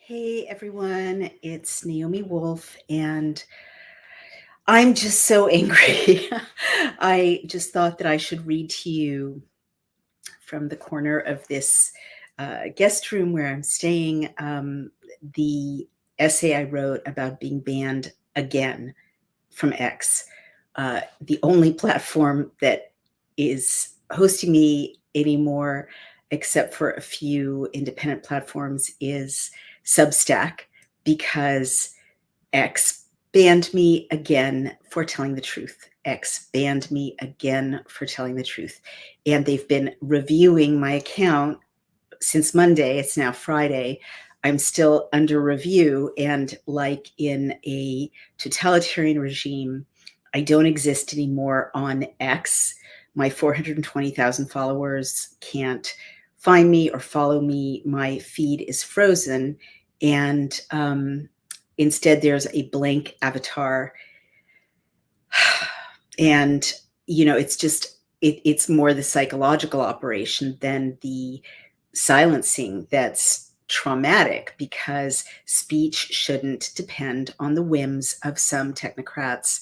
Hey everyone, it's Naomi Wolf, and I'm just so angry. I just thought that I should read to you from the corner of this guest room where I'm staying the essay I wrote about being banned again from X. The only platform that is hosting me anymore, except for a few independent platforms, is Substack, because X banned me again for telling the truth. X banned me again for telling the truth. And they've been reviewing my account since Monday. It's now Friday. I'm still under review. And like in a totalitarian regime, I don't exist anymore on X. My 420,000 followers can't find me or follow me. My feed is frozen. And instead, there's a blank avatar. And, it's just, it's more the psychological operation than the silencing that's traumatic, because speech shouldn't depend on the whims of some technocrats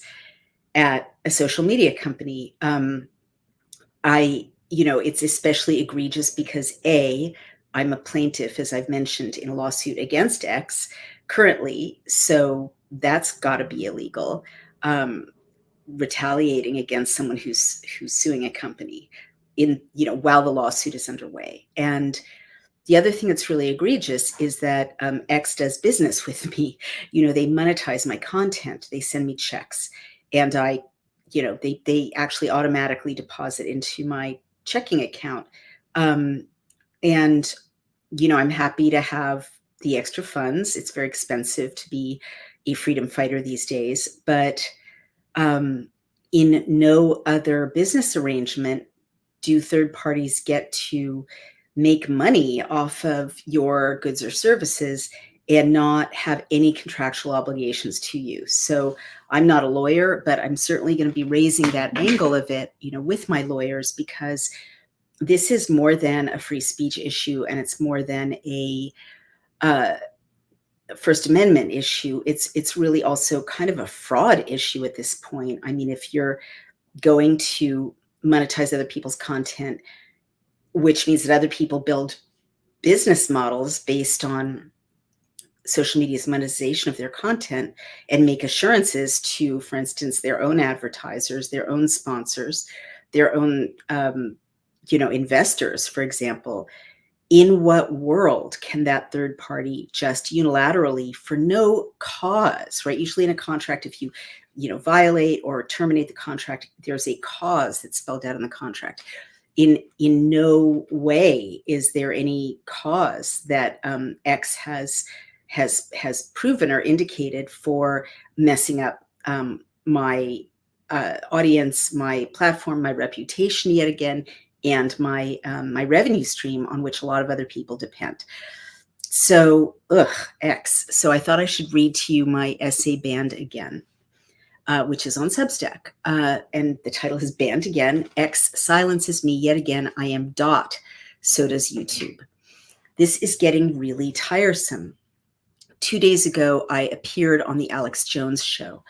at a social media company. It's especially egregious because I'm a plaintiff, as I've mentioned, in a lawsuit against X currently, so that's got to be illegal. Retaliating against someone who's suing a company while the lawsuit is underway. And the other thing that's really egregious is that X does business with me. They monetize my content. They send me checks, and they actually automatically deposit into my checking account. And I'm happy to have the extra funds. It's very expensive to be a freedom fighter these days, but in no other business arrangement do third parties get to make money off of your goods or services and not have any contractual obligations to you. So I'm not a lawyer, but I'm certainly going to be raising that angle of it, with my lawyers, because this is more than a free speech issue, and it's more than a First Amendment issue. It's really also kind of a fraud issue at this point. I mean, if you're going to monetize other people's content, which means that other people build business models based on social media's monetization of their content and make assurances to, for instance, their own advertisers, their own sponsors, their own investors, for example. In what world can that third party just unilaterally, for no cause, right? Usually in a contract, if you violate or terminate the contract, there's a cause that's spelled out in the contract. In no way is there any cause that X has proven or indicated for messing up my audience, my platform, my reputation yet again, and my revenue stream, on which a lot of other people depend. So, X. So I thought I should read to you my essay, Banned Again, which is on Substack. And the title is Banned Again. X silences me yet again. I am dot. So does YouTube. This is getting really tiresome. 2 days ago, I appeared on the Alex Jones show.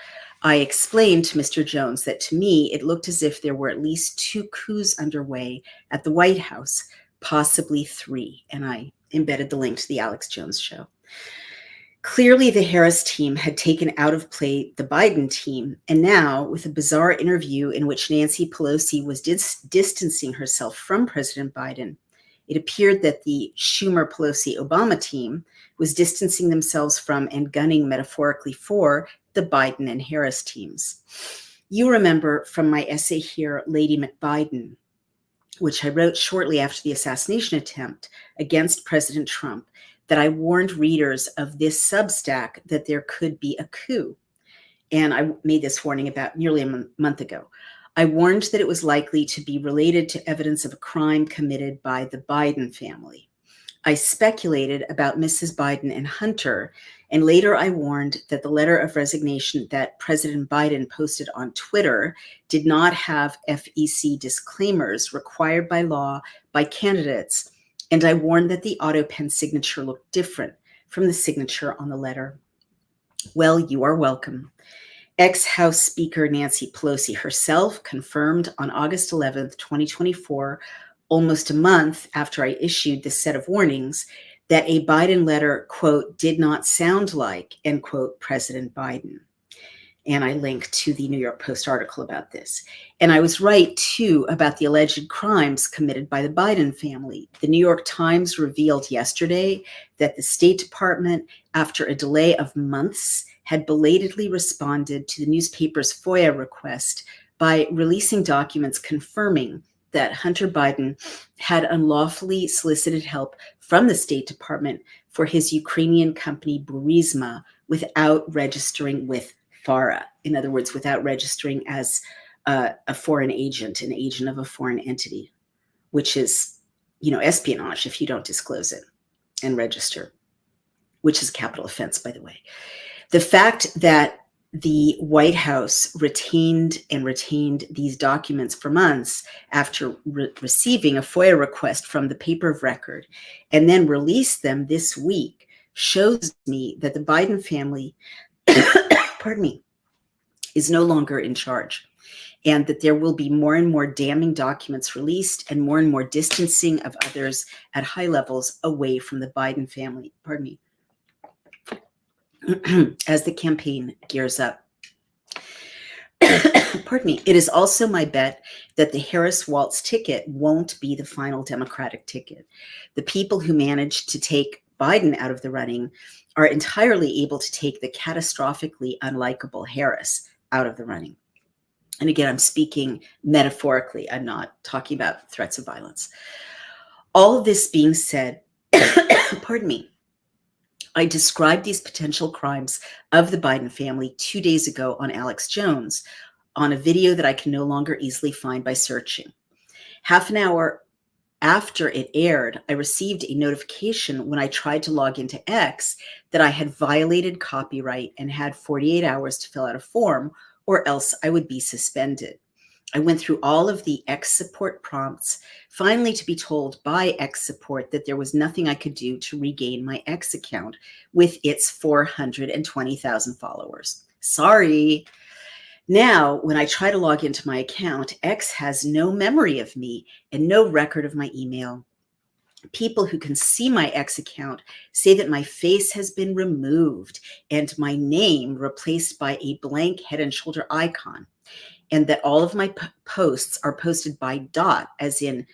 I explained to Mr. Jones that to me, it looked as if there were at least 2 coups underway at the White House, possibly 3. And I embedded the link to the Alex Jones show. Clearly, the Harris team had taken out of play the Biden team. And now, with a bizarre interview in which Nancy Pelosi was distancing herself from President Biden, it appeared that the Schumer-Pelosi-Obama team was distancing themselves from and gunning metaphorically for the Biden and Harris teams. You remember from my essay here, Lady McBiden, which I wrote shortly after the assassination attempt against President Trump, that I warned readers of this Substack that there could be a coup. And I made this warning about nearly a month ago. I warned that it was likely to be related to evidence of a crime committed by the Biden family. I speculated about Mrs. Biden and Hunter, and later I warned that the letter of resignation that President Biden posted on Twitter did not have FEC disclaimers required by law by candidates, and I warned that the AutoPen signature looked different from the signature on the letter. Well, you are welcome. Ex-House Speaker Nancy Pelosi herself confirmed on August 11th, 2024, almost a month after I issued this set of warnings, that a Biden letter, quote, did not sound like, end quote, President Biden. And I link to the New York Post article about this. And I was right, too, about the alleged crimes committed by the Biden family. The New York Times revealed yesterday that the State Department, after a delay of months, had belatedly responded to the newspaper's FOIA request by releasing documents confirming that Hunter Biden had unlawfully solicited help from the State Department for his Ukrainian company Burisma without registering with FARA. In other words, without registering as a foreign agent, an agent of a foreign entity, which is, espionage if you don't disclose it and register, which is a capital offense, by the way. The fact that the White House retained these documents for months after receiving a FOIA request from the paper of record and then released them this week shows me that the Biden family, pardon me, is no longer in charge, and that there will be more and more damning documents released and more distancing of others at high levels away from the Biden family, pardon me, as the campaign gears up. Pardon me. It is also my bet that the Harris-Walz ticket won't be the final Democratic ticket. The people who managed to take Biden out of the running are entirely able to take the catastrophically unlikable Harris out of the running. And again, I'm speaking metaphorically. I'm not talking about threats of violence. All of this being said, pardon me, I described these potential crimes of the Biden family 2 days ago on Alex Jones on a video that I can no longer easily find by searching. Half an hour after it aired, I received a notification when I tried to log into X that I had violated copyright and had 48 hours to fill out a form, or else I would be suspended. I went through all of the X support prompts, finally to be told by X support that there was nothing I could do to regain my X account with its 420,000 followers. Sorry. Now, when I try to log into my account, X has no memory of me and no record of my email. People who can see my X account say that my face has been removed and my name replaced by a blank Head and Shoulder icon, and that all of my posts are posted by dot, as in,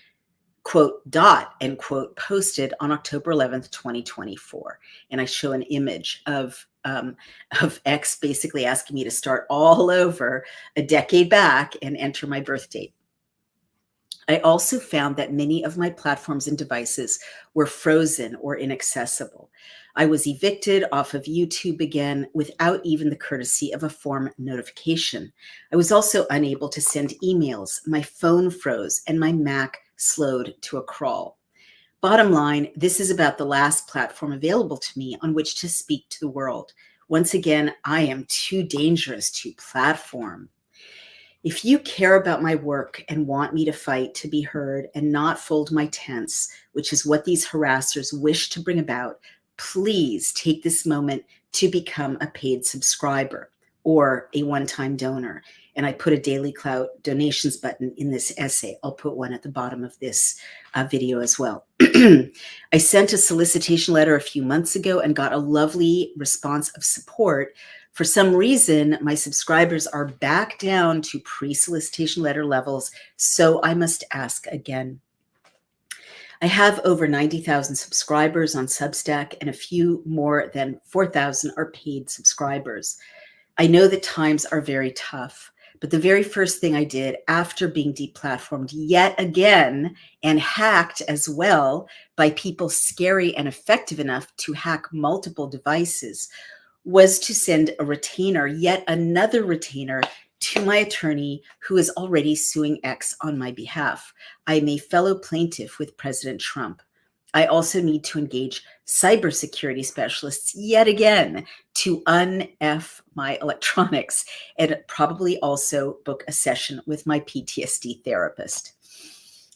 quote, dot, end quote, posted on October 11th, 2024. And I show an image of X basically asking me to start all over a decade back and enter my birth date. I also found that many of my platforms and devices were frozen or inaccessible. I was evicted off of YouTube again without even the courtesy of a form notification. I was also unable to send emails. My phone froze and my Mac slowed to a crawl. Bottom line, this is about the last platform available to me on which to speak to the world. Once again, I am too dangerous to platform. If you care about my work and want me to fight to be heard and not fold my tents, which is what these harassers wish to bring about, please take this moment to become a paid subscriber or a one-time donor. And I put a Daily Clout donations button in this essay. I'll put one at the bottom of this video as well. I sent a solicitation letter a few months ago and got a lovely response of support. For some reason, my subscribers are back down to pre-solicitation letter levels, so I must ask again. I have over 90,000 subscribers on Substack, and a few more than 4,000 are paid subscribers. I know that times are very tough, but the very first thing I did after being deplatformed yet again and hacked as well by people scary and effective enough to hack multiple devices was to send a retainer, yet another retainer, to my attorney who is already suing X on my behalf. I am a fellow plaintiff with President Trump. I also need to engage cybersecurity specialists yet again to un-F my electronics and probably also book a session with my PTSD therapist.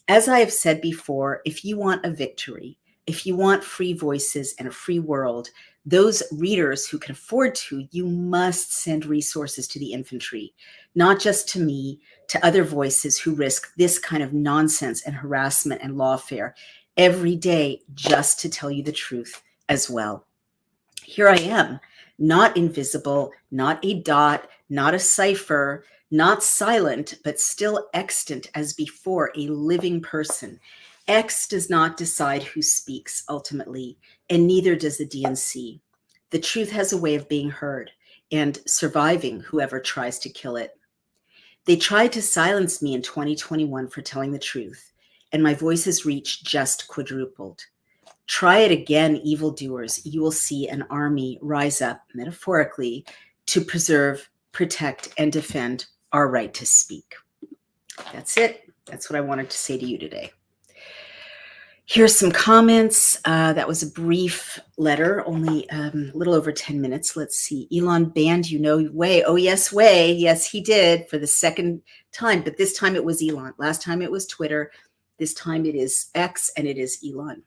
As I have said before, if you want a victory, If you want free voices and a free world, those readers who can afford to, you must send resources to the infantry, not just to me, to other voices who risk this kind of nonsense and harassment and lawfare every day just to tell you the truth as well. Here I am, not invisible, not a dot, not a cipher, not silent, but still extant as before, a living person. X does not decide who speaks ultimately, and neither does the DNC. The truth has a way of being heard and surviving whoever tries to kill it. They tried to silence me in 2021 for telling the truth, and my voice's reach just quadrupled. Try it again, evildoers. You will see an army rise up, metaphorically, to preserve, protect, and defend our right to speak. That's it. That's what I wanted to say to you today. Here's some comments. That was a brief letter, only a little over 10 minutes. Let's see. Elon banned you no way. Oh, yes, way. Yes, he did for the second time, but this time it was Elon. Last time it was Twitter. This time it is X, and it is Elon.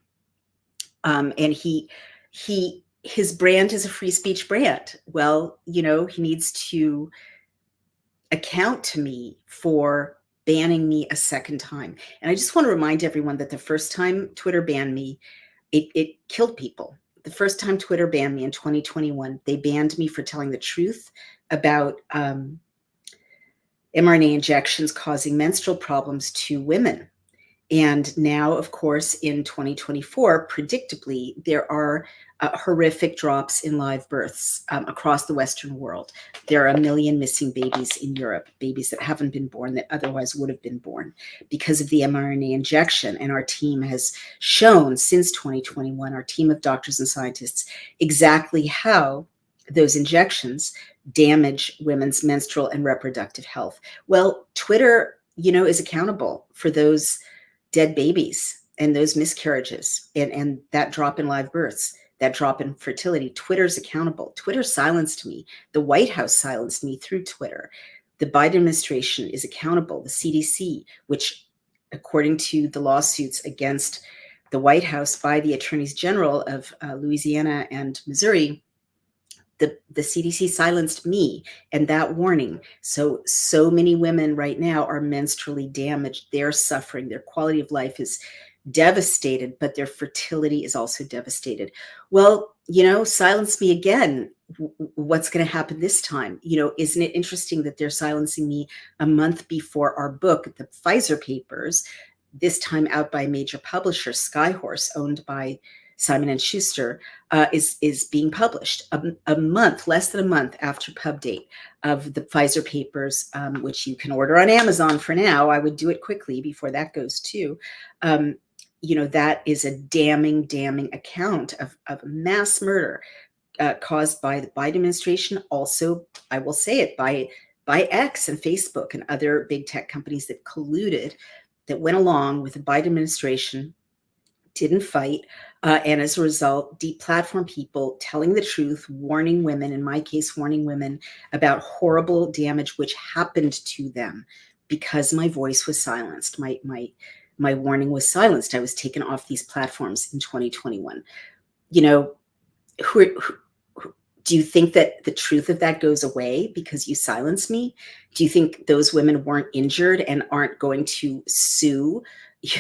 And his brand is a free speech brand. Well, he needs to account to me for banning me a second time. And I just want to remind everyone that the first time Twitter banned me, it killed people. The first time Twitter banned me in 2021, they banned me for telling the truth about mRNA injections causing menstrual problems to women. And now, of course, in 2024, predictably, there are horrific drops in live births across the Western world. There are 1 million missing babies in Europe, babies that haven't been born that otherwise would have been born because of the mRNA injection. And our team has shown since 2021, our team of doctors and scientists, exactly how those injections damage women's menstrual and reproductive health. Well, Twitter, is accountable for those dead babies and those miscarriages and that drop in live births, that drop in fertility. Twitter's accountable. Twitter silenced me. The White House silenced me through Twitter. The Biden administration is accountable. The CDC, which according to the lawsuits against the White House by the attorneys general of Louisiana and Missouri, the CDC silenced me and that warning. So many women right now are menstrually damaged. They're suffering. Their quality of life is devastated, but their fertility is also devastated. Well, silence me again. What's going to happen this time? Isn't it interesting that they're silencing me a month before our book, the Pfizer Papers, this time out by a major publisher, Skyhorse, owned by Simon & Schuster, is being published a month, less than a month after pub date of the Pfizer Papers, which you can order on Amazon for now. I would do it quickly before that goes too. That is a damning account of mass murder caused by the Biden administration. Also, I will say it, by X and Facebook and other big tech companies that colluded, that went along with the Biden administration, didn't fight, and as a result, deplatform people telling the truth, warning women, in my case, warning women about horrible damage which happened to them because my voice was silenced. My warning was silenced. I was taken off these platforms in 2021. Do you think that the truth of that goes away because you silenced me? Do you think those women weren't injured and aren't going to sue,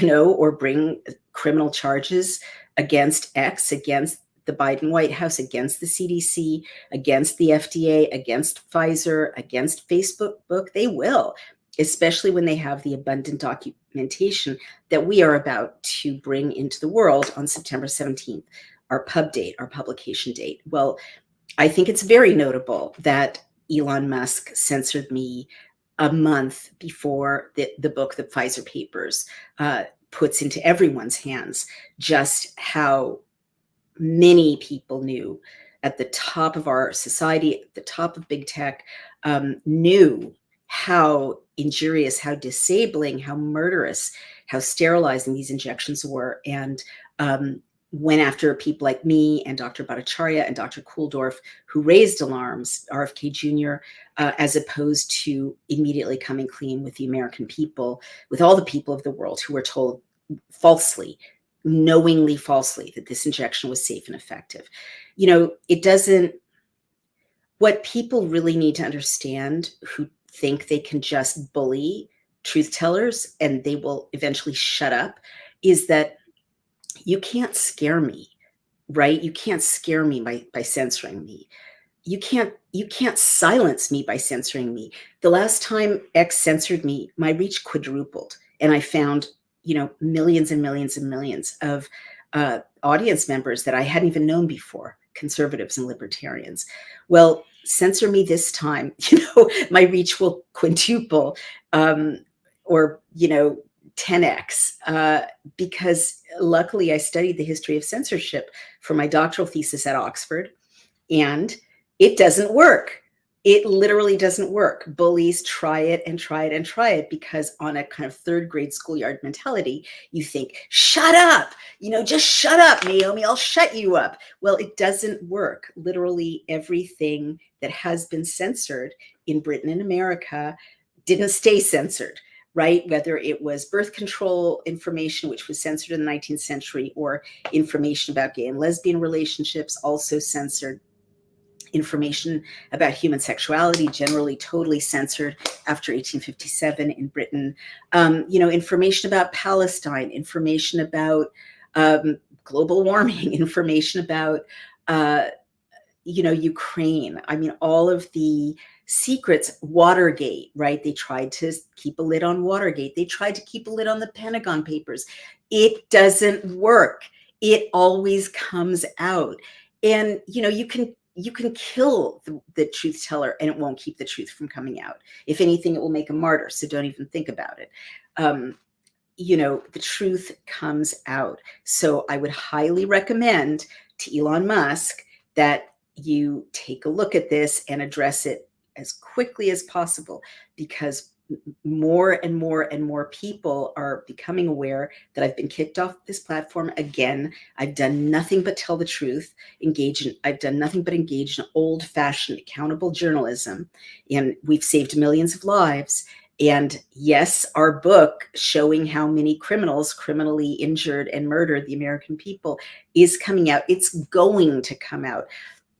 or bring criminal charges against X, against the Biden White House, against the CDC, against the FDA, against Pfizer, against Facebook? They will, especially when they have the abundant documentation that we are about to bring into the world on September 17th, our pub date, our publication date. Well, I think it's very notable that Elon Musk censored me a month before the book, the Pfizer Papers, puts into everyone's hands just how many people knew at the top of our society, at the top of big tech, knew how injurious, how disabling, how murderous, how sterilizing these injections were, and went after people like me and Dr. Bhattacharya and Dr. Kulldorff, who raised alarms, RFK Jr., as opposed to immediately coming clean with the American people, with all the people of the world who were told falsely knowingly falsely that this injection was safe and effective. You know, it doesn't, what people really need to understand who think they can just bully truth tellers and they will eventually shut up is that you can't scare me, right? You can't scare me by censoring me. You can't silence me by censoring me. The last time X censored me, my reach quadrupled, and I found, millions and millions and millions of audience members that I hadn't even known before, conservatives and libertarians. Well, censor me this time, my reach will quintuple, or 10x, because luckily I studied the history of censorship for my doctoral thesis at Oxford, and it doesn't work. It literally doesn't work. Bullies try it and try it and try it because on a kind of third grade schoolyard mentality, you think, shut up, just shut up, Naomi, I'll shut you up. Well, it doesn't work. Literally everything that has been censored in Britain and America didn't stay censored, right? Whether it was birth control information, which was censored in the 19th century, or information about gay and lesbian relationships, also censored. Information about human sexuality, generally totally censored after 1857 in Britain. Information about Palestine, information about global warming, information about, Ukraine. I mean, all of the secrets, Watergate, right? They tried to keep a lid on Watergate. They tried to keep a lid on the Pentagon Papers. It doesn't work. It always comes out. And, you can kill the truth teller and it won't keep the truth from coming out. If anything, it will make a martyr. So don't even think about it. The truth comes out. So I would highly recommend to Elon Musk that you take a look at this and address it as quickly as possible, because more and more and more people are becoming aware that I've been kicked off this platform again. I've done nothing but tell the truth, I've done nothing but engage in old-fashioned accountable journalism, and we've saved millions of lives. And yes, our book showing how many criminals criminally injured and murdered the American people is coming out. It's going to come out.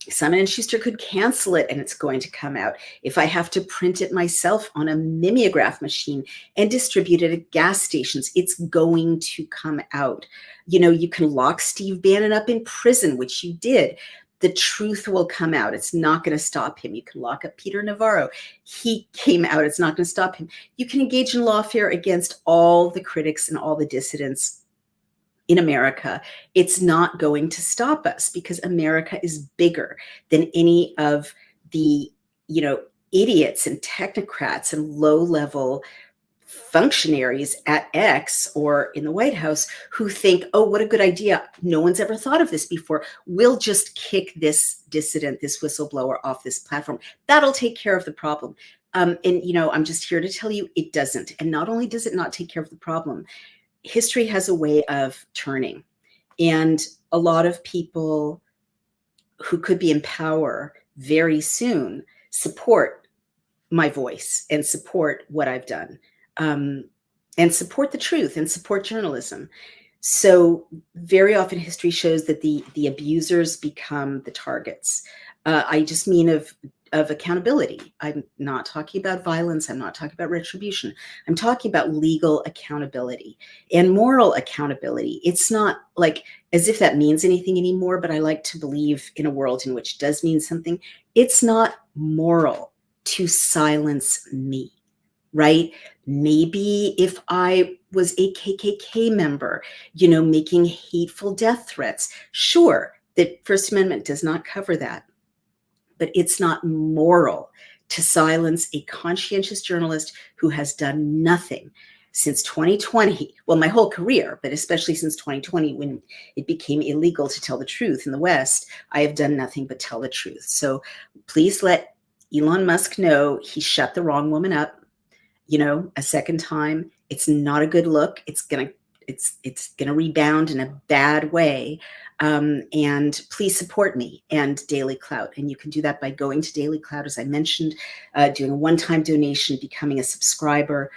Simon & Schuster could cancel it and it's going to come out. If I have to print it myself on a mimeograph machine and distribute it at gas stations, it's going to come out. You can lock Steve Bannon up in prison, which you did. The truth will come out. It's not going to stop him. You can lock up Peter Navarro. He came out. It's not going to stop him. You can engage in lawfare against all the critics and all the dissidents in America. It's not going to stop us because America is bigger than any of the, idiots and technocrats and low-level functionaries at X or in the White House who think, oh, what a good idea. No one's ever thought of this before. We'll just kick this dissident, this whistleblower off this platform. That'll take care of the problem. I'm just here to tell you it doesn't. And not only does it not take care of the problem, history has a way of turning, and a lot of people who could be in power very soon support my voice and support what I've done, and support the truth and support journalism. So very often history shows that the abusers become the targets. I just mean of accountability. I'm not talking about violence. I'm not talking about retribution. I'm talking about legal accountability and moral accountability. It's not like as if that means anything anymore, but I like to believe in a world in which it does mean something. It's not moral to silence me, right? Maybe if I was a KKK member, making hateful death threats, sure, the First Amendment does not cover that. But it's not moral to silence a conscientious journalist who has done nothing since 2020. Well, my whole career, but especially since 2020, when it became illegal to tell the truth in the West, I have done nothing but tell the truth. So please let Elon Musk know he shut the wrong woman up, a second time. It's not a good look. It's gonna rebound in a bad way. And please support me and Daily Clout. And you can do that by going to Daily Clout, as I mentioned, doing a one-time donation, becoming a subscriber.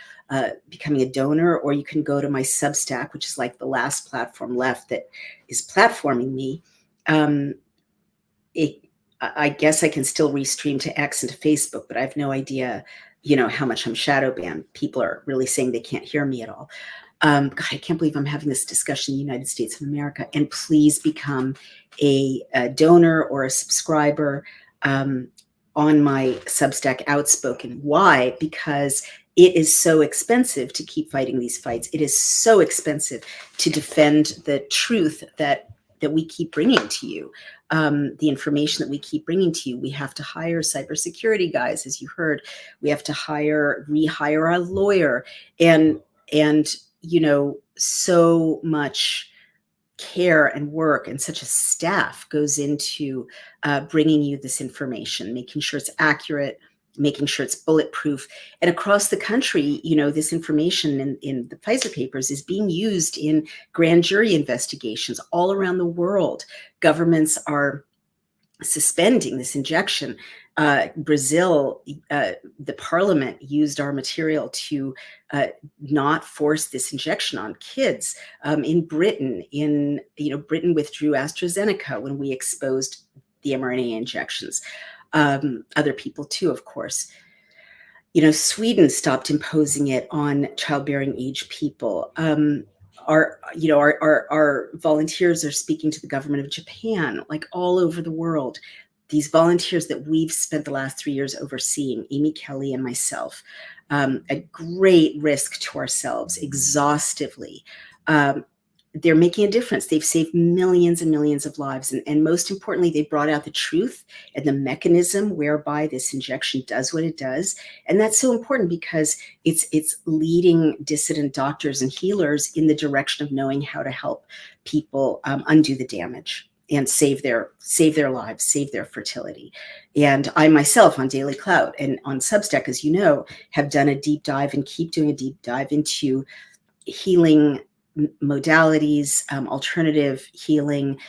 becoming a donor, or you can go to my Substack, which is like the last platform left that is platforming me. Um, it, I guess I can still restream to X and to Facebook, but I have no idea, how much I'm shadow banned. People are really saying they can't hear me at all. God, I can't believe I'm having this discussion in the United States of America. And please become a donor or a subscriber on my Substack, Outspoken. Why? Because it is so expensive to keep fighting these fights. It is so expensive to defend the truth that we keep bringing to you, the information that we keep bringing to you. We have to hire cybersecurity guys, as you heard. We have to rehire our lawyer, and so much care and work and such a staff goes into bringing you this information, making sure it's accurate, making sure it's bulletproof. And across the country, this information in the Pfizer papers is being used in grand jury investigations all around the world. Governments are suspending this injection. Brazil, the parliament used our material to not force this injection on kids. In Britain, Britain withdrew AstraZeneca when we exposed the mRNA injections. Other people too, of course. Sweden stopped imposing it on childbearing age people. Our volunteers are speaking to the government of Japan, like all over the world. These volunteers that we've spent the last 3 years overseeing, Amy Kelly and myself, at great risk to ourselves, exhaustively, they're making a difference. They've saved millions and millions of lives. And most importantly, they brought out the truth and the mechanism whereby this injection does what it does. And that's so important because it's leading dissident doctors and healers in the direction of knowing how to help people undo the damage and save their lives, save their fertility. And I myself on Daily Clout and on Substack, as you know, have done a deep dive and keep doing a deep dive into healing modalities, alternative healing,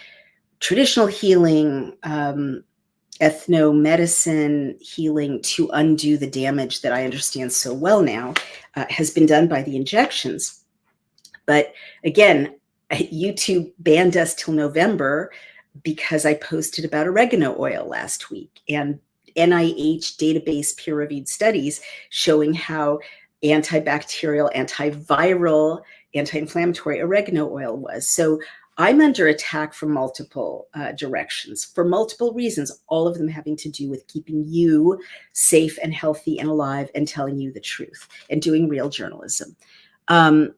traditional healing, ethno-medicine healing to undo the damage that I understand so well now has been done by the injections. But again, YouTube banned us till November because I posted about oregano oil last week, and NIH database peer-reviewed studies showing how antibacterial, antiviral, anti-inflammatory oregano oil was. So I'm under attack from multiple directions for multiple reasons, all of them having to do with keeping you safe and healthy and alive and telling you the truth and doing real journalism.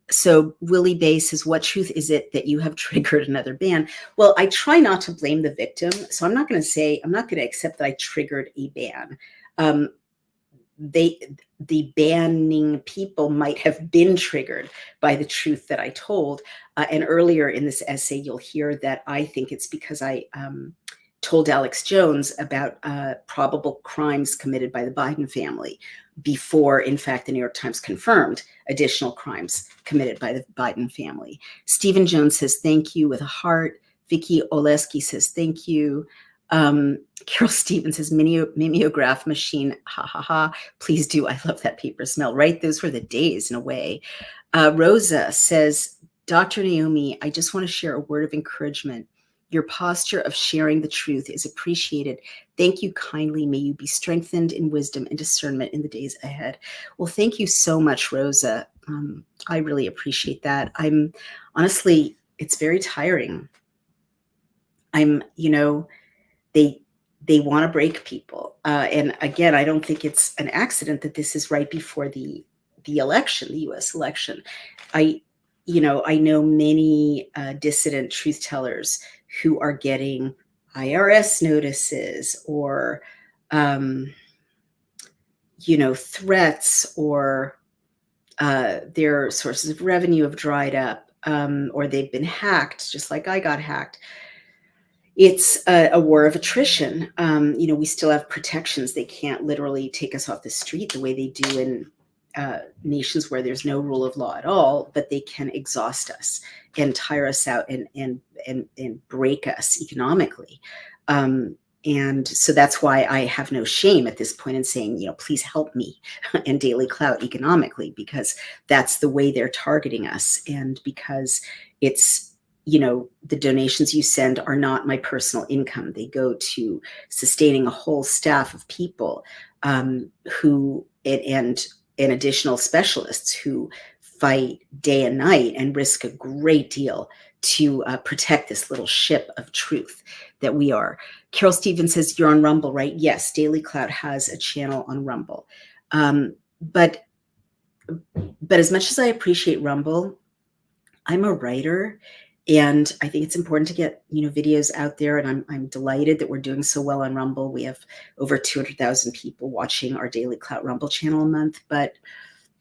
So Willie Bay says, what truth is it that you have triggered another ban? Well, I try not to blame the victim. So I'm not going to accept that I triggered a ban. The banning people might have been triggered by the truth that I told. And earlier in this essay, you'll hear that I think it's because I told Alex Jones about probable crimes committed by the Biden family before, in fact, the New York Times confirmed additional crimes committed by the Biden family. Stephen Jones says, thank you with a heart. Vicky Oleski says, thank you. Carol Stevens says, mimeograph machine, ha ha ha. Please do. I love that paper smell, right? Those were the days in a way. Rosa says, Dr. Naomi, I just want to share a word of encouragement. Your posture of sharing the truth is appreciated. Thank you kindly. May you be strengthened in wisdom and discernment in the days ahead. Well, thank you so much, Rosa. I really appreciate that. Honestly, it's very tiring. They want to break people. And again, I don't think it's an accident that this is right before the election, the US election. I know many dissident truth tellers who are getting IRS notices or, threats, or their sources of revenue have dried up, or they've been hacked, just like I got hacked. It's a war of attrition. We still have protections. They can't literally take us off the street the way they do in nations where there's no rule of law at all, but they can exhaust us and tire us out and break us economically. And so that's why I have no shame at this point in saying, please help me and Daily Clout economically, because that's the way they're targeting us. And because it's, the donations you send are not my personal income. They go to sustaining a whole staff of people who, and additional specialists who fight day and night and risk a great deal to protect this little ship of truth that we are. Carol Stevens says, you're on Rumble, right? Yes, Daily Clout has a channel on Rumble. But as much as I appreciate Rumble, I'm a writer, and I think it's important to get, videos out there. And I'm delighted that we're doing so well on Rumble. We have over 200,000 people watching our Daily Clout Rumble channel a month. But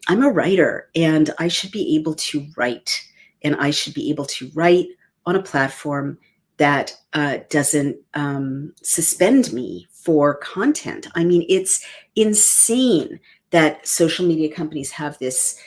I'm a writer, and I should be able to write, and I should be able to write on a platform that doesn't suspend me for content. I mean, it's insane that social media companies have this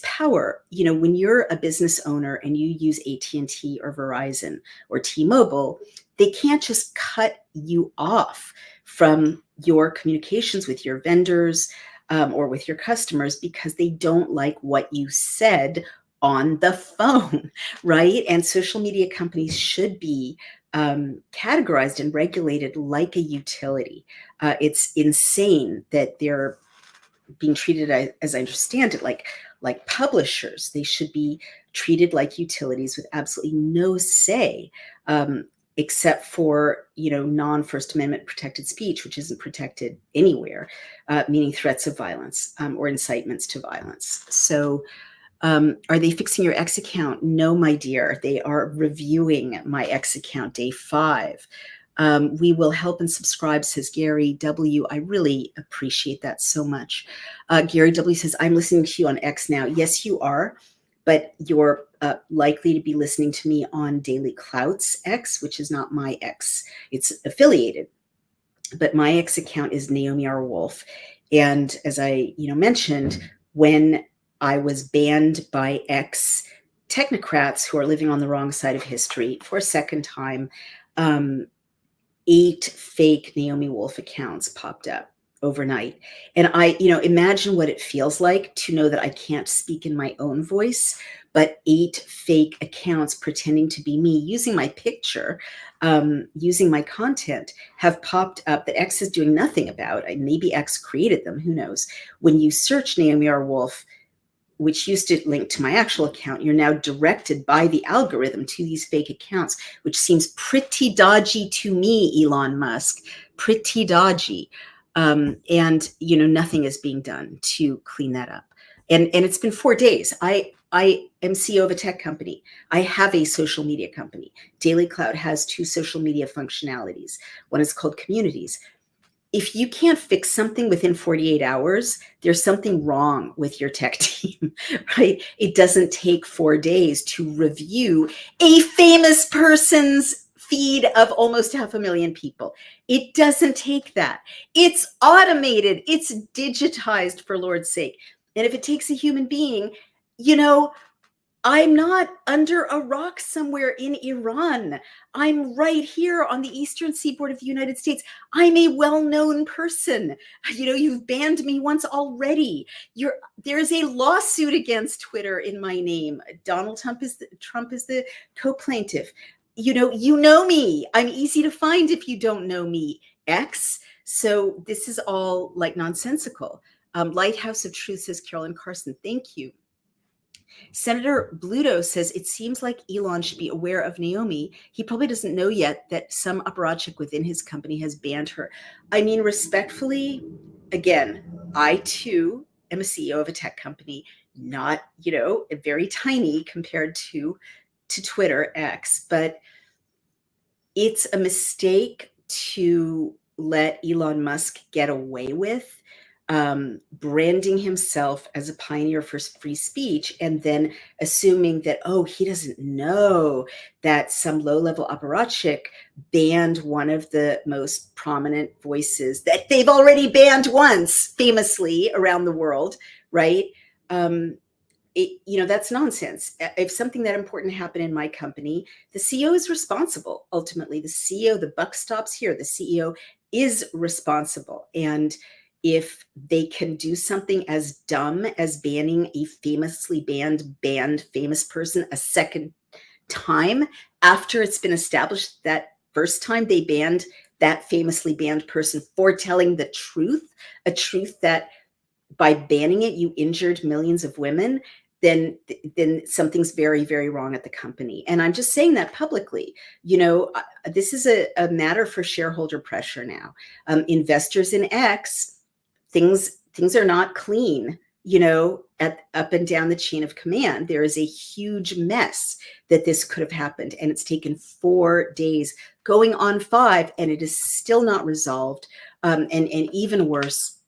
power. When you're a business owner and you use AT&T or Verizon or T-Mobile, they can't just cut you off from your communications with your vendors or with your customers because they don't like what you said on the phone, right? And social media companies should be categorized and regulated like a utility. It's insane that they're being treated, as I understand it, like publishers. They should be treated like utilities with absolutely no say, except for non-First Amendment protected speech, which isn't protected anywhere, meaning threats of violence or incitements to violence. So are they fixing your X account? No, my dear. They are reviewing my X account day 5. We will help and subscribe, says Gary W. I really appreciate that so much. Gary W. says, I'm listening to you on X now. Yes, you are, but you're likely to be listening to me on Daily Clout's X, which is not my X. It's affiliated, but my X account is Naomi R. Wolf. And as I mentioned, when I was banned by X technocrats who are living on the wrong side of history for a second time, 8 fake Naomi Wolf accounts popped up overnight. And I, imagine what it feels like to know that I can't speak in my own voice, but 8 fake accounts pretending to be me, using my picture, using my content, have popped up that X is doing nothing about. Maybe X created them, who knows? When you search Naomi R. Wolf, which used to link to my actual account, you're now directed by the algorithm to these fake accounts, which seems pretty dodgy to me, Elon Musk, pretty dodgy. And, nothing is being done to clean that up. And it's been 4 days. I am CEO of a tech company. I have a social media company. Daily Clout has 2 social media functionalities. One is called Communities. If you can't fix something within 48 hours, there's something wrong with your tech team, right? It doesn't take 4 days to review a famous person's feed of almost 500,000 people. It doesn't take that. It's automated. It's digitized, for Lord's sake. And if it takes a human being, I'm not under a rock somewhere in Iran. I'm right here on the eastern seaboard of the United States. I'm a well-known person. You've banned me once already. There's a lawsuit against Twitter in my name. Donald Trump is the co-plaintiff. You know me. I'm easy to find if you don't know me, X. So this is all like nonsensical. Lighthouse of Truth, says Carolyn Carson. Thank you. Senator Bluto says, it seems like Elon should be aware of Naomi. He probably doesn't know yet that some apparatchik within his company has banned her. I mean, respectfully, again, I too am a CEO of a tech company, not, very tiny compared to Twitter X, but it's a mistake to let Elon Musk get away with branding himself as a pioneer for free speech, and then assuming that, he doesn't know that some low-level apparatchik banned one of the most prominent voices that they've already banned once, famously, around the world, right? That's nonsense. If something that important happened in my company, the CEO is responsible. Ultimately, the CEO, the buck stops here. The CEO is responsible. And if they can do something as dumb as banning a famously banned famous person a second time after it's been established that first time they banned that famously banned person for telling the truth, a truth that by banning it, you injured millions of women, then something's very, very wrong at the company. And I'm just saying that publicly. This is a matter for shareholder pressure now. Investors in X, things are not clean. At up and down the chain of command, there is a huge mess that this could have happened, and it's taken 4 days, going on 5, and it is still not resolved. And even worse,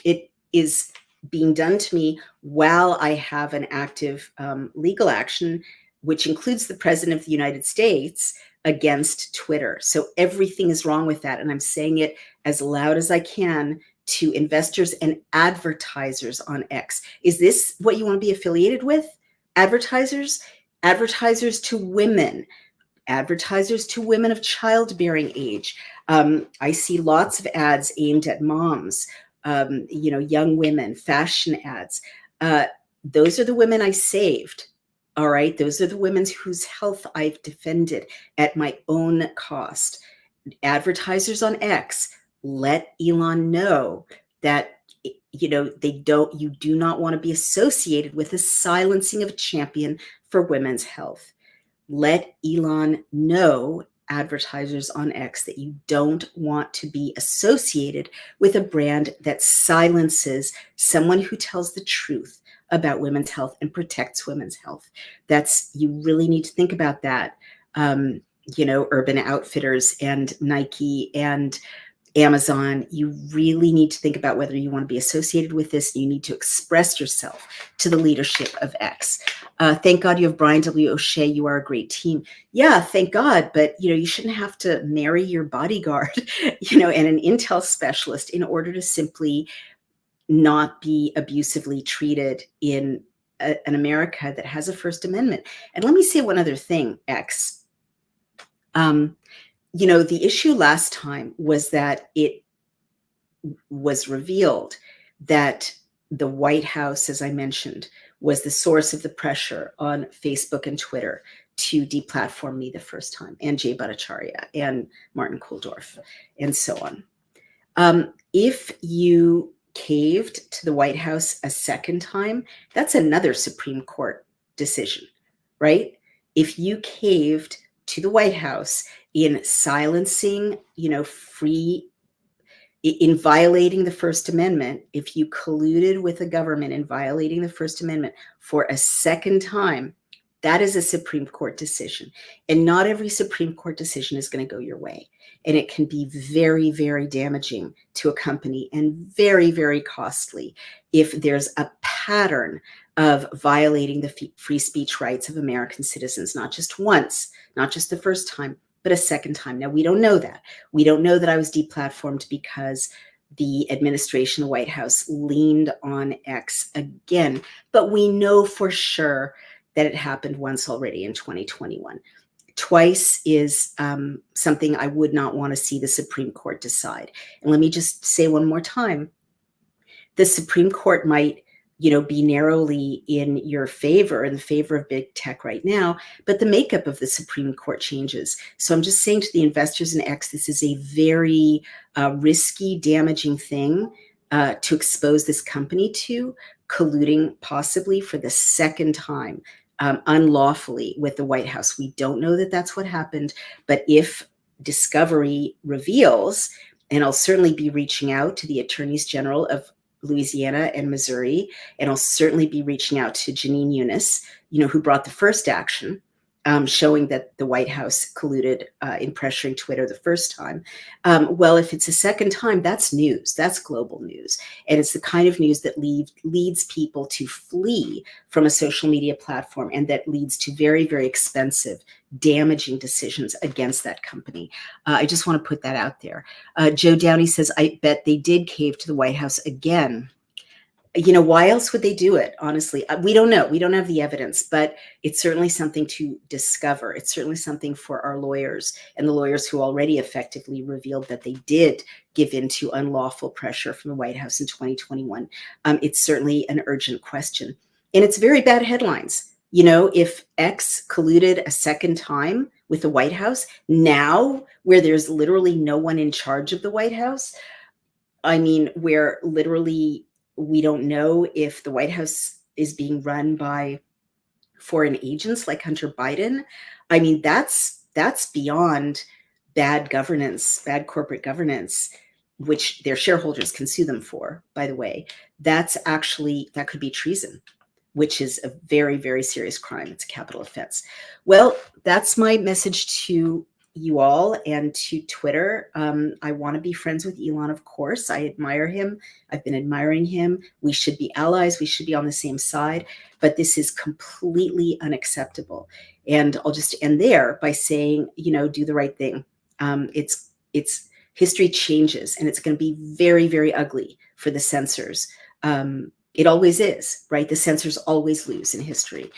it is being done to me while I have an active legal action, which includes the president of the United States against Twitter. So everything is wrong with that. And I'm saying it as loud as I can to investors and advertisers on X. Is this what you want to be affiliated with? Advertisers? Advertisers to women. Advertisers to women of childbearing age. I see lots of ads aimed at moms, young women, fashion ads. Those are the women I saved. All right. Those are the women whose health I've defended at my own cost. Advertisers on X, let Elon know that you do not want to be associated with the silencing of a champion for women's health. Let Elon know, advertisers on X, that you don't want to be associated with a brand that silences someone who tells the truth about women's health and protects women's health. You really need to think about that. Urban Outfitters and Nike and Amazon, you really need to think about whether you want to be associated with this. You need to express yourself to the leadership of X. Thank God you have Brian W. O'Shea. You are a great team. Yeah, thank God. But, you shouldn't have to marry your bodyguard, and an intel specialist in order to simply not be abusively treated in an America that has a First Amendment. And let me say one other thing, X. The issue last time was that it was revealed that the White House, as I mentioned, was the source of the pressure on Facebook and Twitter to deplatform me the first time, and Jay Bhattacharya and Martin Kulldorff, and so on. If you caved to the White House a second time, that's another Supreme Court decision, right? If you caved to the White House in silencing, in violating the First Amendment, if you colluded with the government in violating the First Amendment for a second time, that is a Supreme Court decision. And not every Supreme Court decision is going to go your way. And it can be very, very damaging to a company and very, very costly if there's a pattern of violating the free speech rights of American citizens, not just once, not just the first time, but a second time. Now, we don't know that. We don't know that I was deplatformed because the administration, the White House, leaned on X again. But we know for sure that it happened once already in 2021. Twice is something I would not want to see the Supreme Court decide. And let me just say one more time, the Supreme Court might be narrowly in your favor, in the favor of big tech right now, but the makeup of the Supreme Court changes. So I'm just saying to the investors in X, this is a very risky, damaging thing to expose this company to, colluding possibly for the second time unlawfully with the White House. We don't know that that's what happened, but if discovery reveals, and I'll certainly be reaching out to the attorneys general of Louisiana and Missouri, and I'll certainly be reaching out to Janine Eunice, who brought the first action, showing that the White House colluded in pressuring Twitter the first time. Well, if it's a second time, that's news. That's global news. And it's the kind of news that leads people to flee from a social media platform, and that leads to very, very expensive, damaging decisions against that company. I just want to put that out there. Joe Downey says, I bet they did cave to the White House again. Why else would they do it? Honestly, we don't know. We don't have the evidence, but it's certainly something to discover. It's certainly something for our lawyers and the lawyers who already effectively revealed that they did give in to unlawful pressure from the White House in 2021. It's certainly an urgent question. And it's very bad headlines. If X colluded a second time with the White House, now where there's literally no one in charge of the White House, where literally we don't know if the White House is being run by foreign agents like Hunter Biden. That's beyond bad governance, bad corporate governance, which their shareholders can sue them for, by the way. That could be treason, which is a very, very serious crime. It's a capital offense. Well, that's my message to you all and to Twitter. I want to be friends with Elon, of course. I admire him. I've been admiring him. We should be allies. We should be on the same side. But this is completely unacceptable. And I'll just end there by saying, do the right thing. It's history changes, and it's going to be very, very ugly for the censors. It always is, right? The censors always lose in history.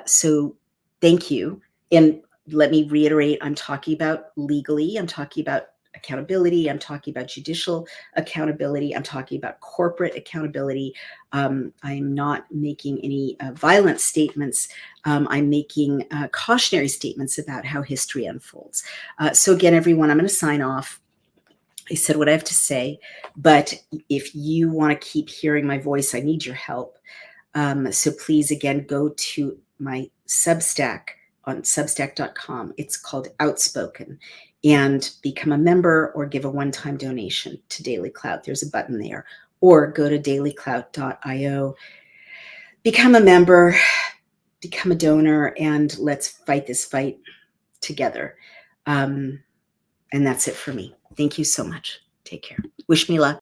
So thank you. And let me reiterate, I'm talking about legally, I'm talking about accountability, I'm talking about judicial accountability, I'm talking about corporate accountability. I'm not making any violent statements. I'm making cautionary statements about how history unfolds. So again, everyone, I'm going to sign off. I said what I have to say, but if you want to keep hearing my voice, I need your help. So please, again, go to my Substack on substack.com. It's called Outspoken, and become a member or give a one-time donation to Daily Clout. There's a button there, or go to dailyclout.io, become a member, become a donor, and let's fight this fight together. And that's it for me. Thank you so much. Take care. Wish me luck.